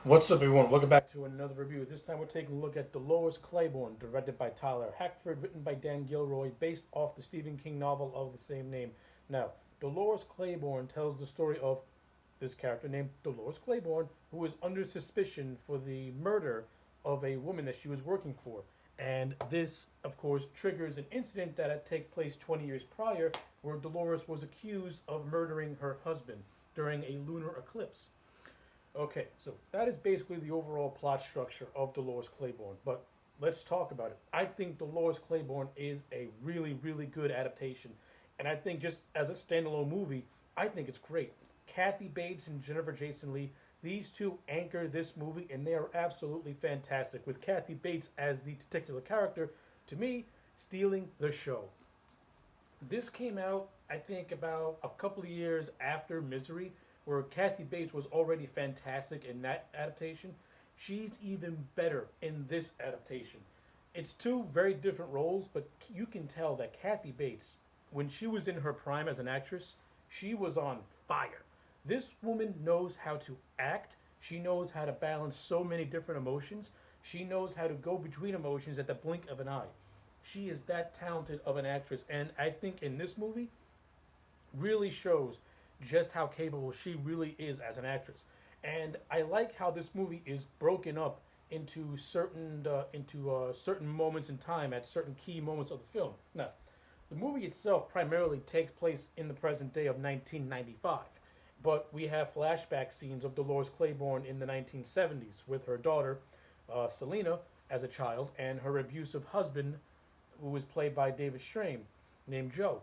What's up, everyone? Welcome back to another review. This time we're taking a look at Dolores Claiborne, directed by Tyler Hackford, written by Dan Gilroy, based off the Stephen King novel of the same name. Now, Dolores Claiborne tells the story of this character named Dolores Claiborne, who is under suspicion for the murder of a woman that she was working for. And this, of course, triggers an incident that had taken place 20 years prior, where Dolores was accused of murdering her husband during a lunar eclipse. Okay, so that is basically the overall plot structure of Dolores Claiborne. But let's talk about it. I think Dolores Claiborne is a really, really good adaptation. And I think just as a standalone movie, I think it's great. Kathy Bates and Jennifer Jason Leigh, these two anchor this movie, and they are absolutely fantastic. With Kathy Bates as the titular character, to me, stealing the show. This came out, I think, about a couple of years after Misery, where Kathy Bates was already fantastic in that adaptation. She's even better in this adaptation. It's two very different roles, but you can tell that Kathy Bates, when she was in her prime as an actress, she was on fire. This woman knows how to act. She knows how to balance so many different emotions. She knows how to go between emotions at the blink of an eye. She is that talented of an actress, and I think in this movie really shows just how capable she really is as an actress. And I like how this movie is broken up into certain moments in time at certain key moments of the film. Now, the movie itself primarily takes place in the present day of 1995, but we have flashback scenes of Dolores Claiborne in the 1970s with her daughter, Selena, as a child, and her abusive husband, who was played by David Strain, named Joe.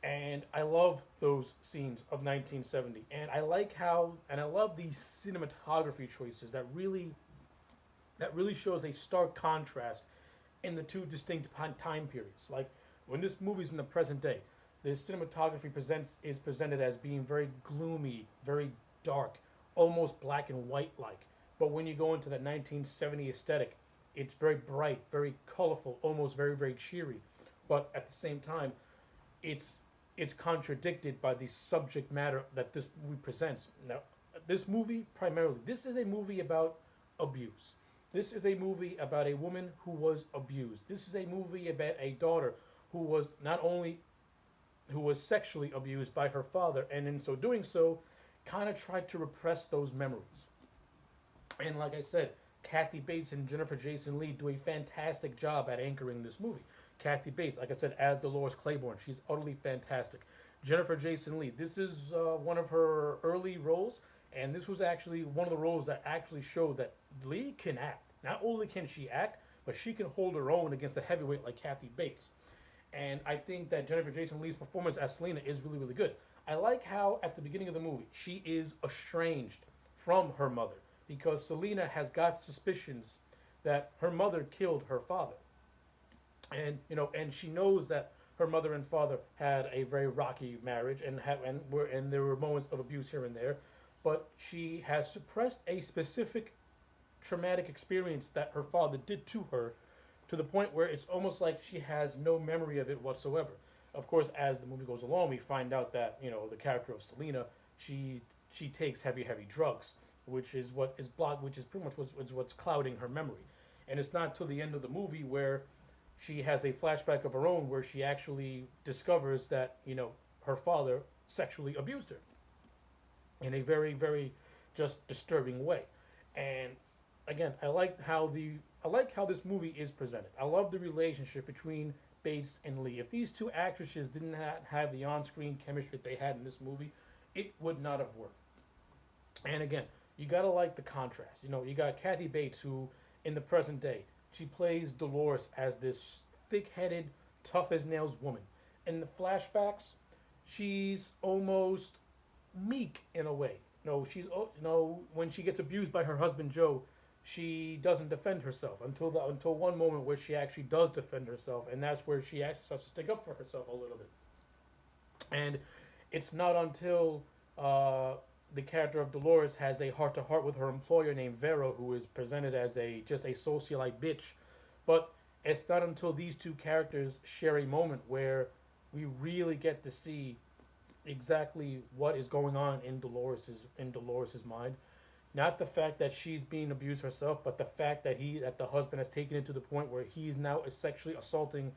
And I love those scenes of 1970, and I love these cinematography choices that really shows a stark contrast in the two distinct time periods. Like when this movie's in the present day, the cinematography presents is presented as being very gloomy, very dark, almost black and white like. But when you go into that 1970 aesthetic, it's very bright, very colorful, almost very cheery. But at the same time, it's it's contradicted by the subject matter that this movie presents. Now, this movie primarily, this is a movie about abuse. This is a movie about a woman who was abused. This is a movie about a daughter who was not only who was sexually abused by her father, and in so doing so, kind of tried to repress those memories. And like I said, Kathy Bates and Jennifer Jason Leigh do a fantastic job at anchoring this movie. Kathy Bates, like I said, as Dolores Claiborne, she's utterly fantastic. Jennifer Jason Leigh, this is one of her early roles, and this was actually one of the roles that actually showed that Leigh can act. Not only can she act, but she can hold her own against a heavyweight like Kathy Bates. And I think that Jennifer Jason Leigh's performance as Selena is really, really good. I like how at the beginning of the movie she is estranged from her mother because Selena has got suspicions that her mother killed her father, and she knows that her mother and father had a very rocky marriage and there were moments of abuse here and there, but she has suppressed a specific traumatic experience that her father did to her to the point where it's almost like she has no memory of it whatsoever. Of course, as the movie goes along, we find out that the character of Selena, she takes heavy drugs, which is pretty much what's clouding her memory. And it's not till the end of the movie where she has a flashback of her own where she actually discovers that her father sexually abused her in a very just disturbing way. And again, I like how this movie is presented. I love the relationship between Bates and Leigh. If these two actresses didn't have the on-screen chemistry they had in this movie, it would not have worked. And again, you gotta like the contrast. You got Kathy Bates, who in the present day she plays Dolores as this thick-headed, tough as nails woman. In the flashbacks, she's almost meek in a way. When she gets abused by her husband Joe, she doesn't defend herself until one moment where she actually does defend herself, and that's where she actually starts to stick up for herself a little bit. And it's not until the character of Dolores has a heart to heart with her employer named Vero, who is presented as a just a socialite bitch. But it's not until these two characters share a moment where we really get to see exactly what is going on in Dolores's mind. Not the fact that she's being abused herself, but the fact that the husband has taken it to the point where he's now sexually assaulting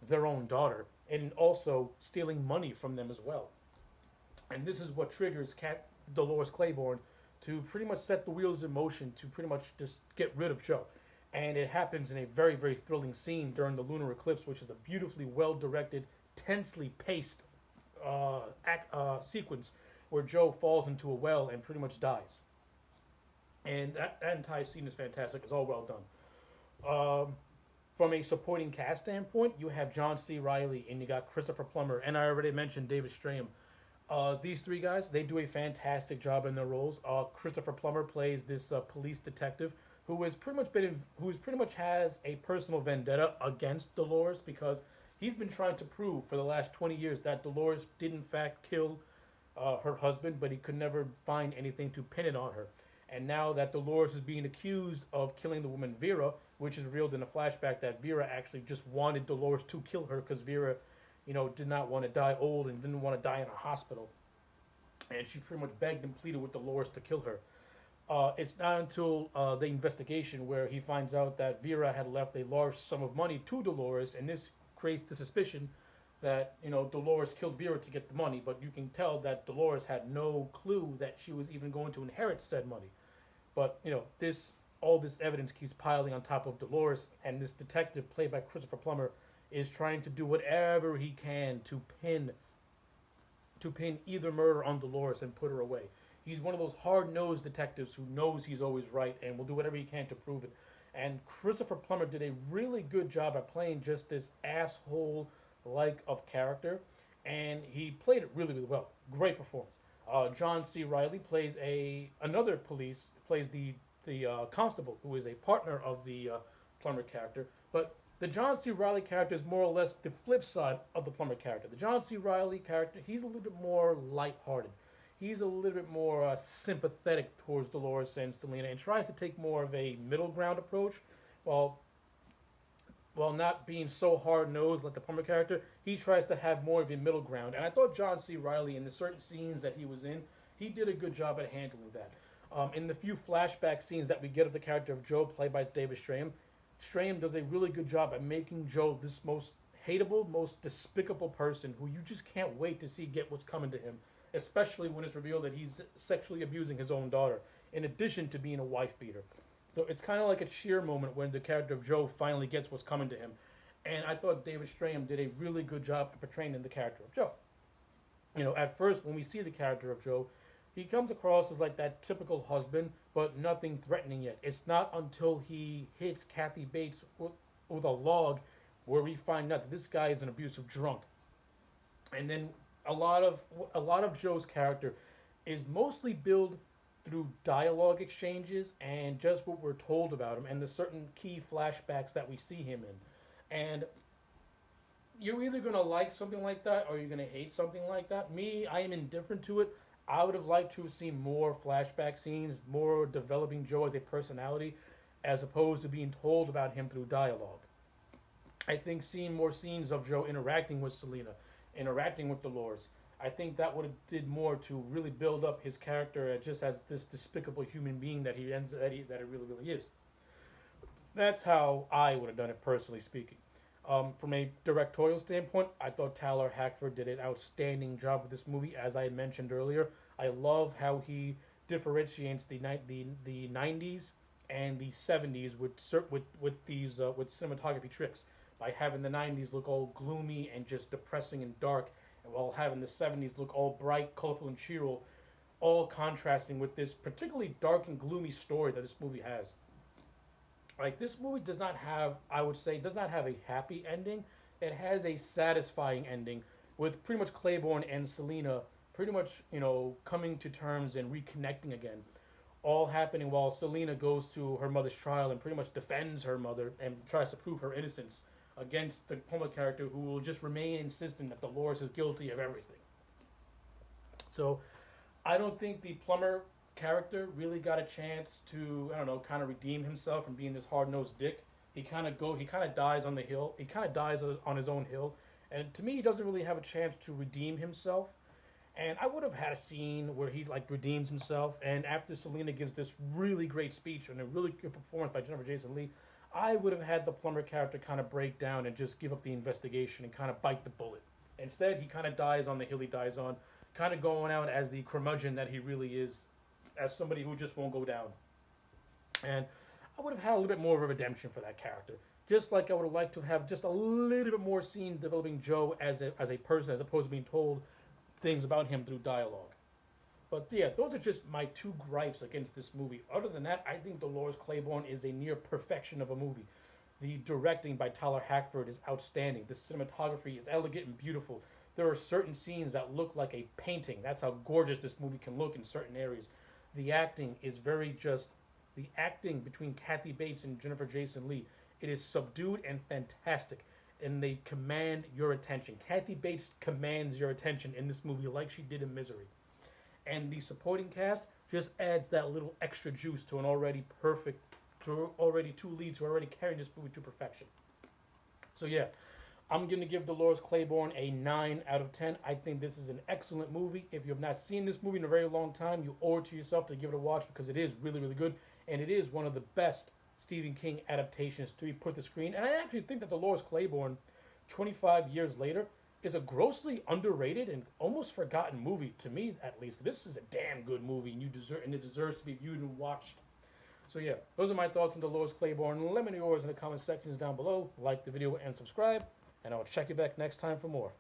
their own daughter and also stealing money from them as well. And this is what triggers Cat Dolores Claiborne to pretty much set the wheels in motion to pretty much just get rid of Joe. And it happens in a very, very thrilling scene during the lunar eclipse, which is a beautifully well directed, tensely paced sequence where Joe falls into a well and pretty much dies. And that entire scene is fantastic. It's all well done. From a supporting cast standpoint, you have John C. Riley and you got Christopher Plummer, and I already mentioned David Strahm. These three guys, they do a fantastic job in their roles. Christopher Plummer plays this police detective who has pretty much who's pretty much has a personal vendetta against Dolores because he's been trying to prove for the last 20 years that Dolores did in fact kill her husband, but he could never find anything to pin it on her. And now that Dolores is being accused of killing the woman Vera, which is revealed in a flashback that Vera actually just wanted Dolores to kill her because Vera, did not want to die old and didn't want to die in a hospital. And she pretty much begged and pleaded with Dolores to kill her. It's not until the investigation where he finds out that Vera had left a large sum of money to Dolores, and this creates the suspicion that Dolores killed Vera to get the money. But you can tell that Dolores had no clue that she was even going to inherit said money. But all this evidence keeps piling on top of Dolores, and this detective played by Christopher Plummer is trying to do whatever he can to pin either murder on Dolores and put her away. He's one of those hard-nosed detectives who knows he's always right and will do whatever he can to prove it. And Christopher Plummer did a really good job at playing just this asshole-like of character, and he played it really, really well. Great performance. John C. Riley plays the constable who is a partner of the Plummer character. But the John C. Riley character is more or less the flip side of the Plummer character. The John C. Riley character, he's a little bit more lighthearted. He's a little bit more sympathetic towards Dolores and Selena and tries to take more of a middle ground approach while not being so hard-nosed like the Plummer character. He tries to have more of a middle ground. And I thought John C. Riley, in the certain scenes that he was in, he did a good job at handling that. In the few flashback scenes that we get of the character of Joe, played by David Strahm, Strahm does a really good job at making Joe this most hateable, most despicable person who you just can't wait to see get what's coming to him, especially when it's revealed that he's sexually abusing his own daughter, in addition to being a wife beater. So it's kind of like a cheer moment when the character of Joe finally gets what's coming to him. And I thought David Strahm did a really good job at portraying the character of Joe. At first, when we see the character of Joe, he comes across as like that typical husband, but nothing threatening yet. It's not until he hits Kathy Bates with a log where we find out that this guy is an abusive drunk. And then a lot of Joe's character is mostly built through dialogue exchanges and just what we're told about him and the certain key flashbacks that we see him in. And you're either going to like something like that or you're going to hate something like that. Me, I am indifferent to it. I would have liked to have seen more flashback scenes, more developing Joe as a personality, as opposed to being told about him through dialogue. I think seeing more scenes of Joe interacting with Selena, interacting with Dolores, I think that would have did more to really build up his character just as this despicable human being that he it really, really is. That's how I would have done it, personally speaking. From a directorial standpoint, I thought Tyler Hackford did an outstanding job with this movie. As I mentioned earlier, I love how he differentiates the 90s and the 70s with cinematography tricks by having the 90s look all gloomy and just depressing and dark, and while having the 70s look all bright, colorful, and cheerful, all contrasting with this particularly dark and gloomy story that this movie has. Like, this movie does not have a happy ending. It has a satisfying ending with pretty much Claiborne and Selena pretty much, coming to terms and reconnecting again. All happening while Selena goes to her mother's trial and pretty much defends her mother and tries to prove her innocence against the Plummer character, who will just remain insistent that Dolores is guilty of everything. So I don't think the Plummer character really got a chance to, kind of redeem himself from being this hard-nosed dick. He kind of dies on the hill. He kind of dies on his own hill. And to me, he doesn't really have a chance to redeem himself. And I would have had a scene where he like redeems himself, and after Selena gives this really great speech and a really good performance by Jennifer Jason Leigh, I would have had the plumber character kind of break down and just give up the investigation and kind of bite the bullet. Instead, he kind of dies on the hill he dies on, kind of going out as the curmudgeon that he really is, as somebody who just won't go down. And I would have had a little bit more of a redemption for that character. Just like I would have liked to have just a little bit more scenes developing Joe as a person, as opposed to being told things about him through dialogue. But yeah, those are just my two gripes against this movie. Other than that, I think Dolores Claiborne is a near perfection of a movie. The directing by Tyler Hackford is outstanding. The cinematography is elegant and beautiful. There are certain scenes that look like a painting. That's how gorgeous this movie can look in certain areas. The acting is very just. The acting between Kathy Bates and Jennifer Jason Leigh, it is subdued and fantastic. And they command your attention. Kathy Bates commands your attention in this movie like she did in Misery. And the supporting cast just adds that little extra juice to an already perfect, to already two leads who are already carrying this movie to perfection. So yeah, I'm going to give Dolores Claiborne a 9 out of 10. I think this is an excellent movie. If you have not seen this movie in a very long time, you owe it to yourself to give it a watch because it is really, really good. And it is one of the best Stephen King adaptations to be put to screen. And I actually think that Dolores Claiborne, 25 years later, is a grossly underrated and almost forgotten movie, to me at least. This is a damn good movie, and it deserves to be viewed and watched. So yeah, those are my thoughts on Dolores Claiborne. Let me know yours in the comment sections down below. Like the video and subscribe, and I'll check you back next time for more.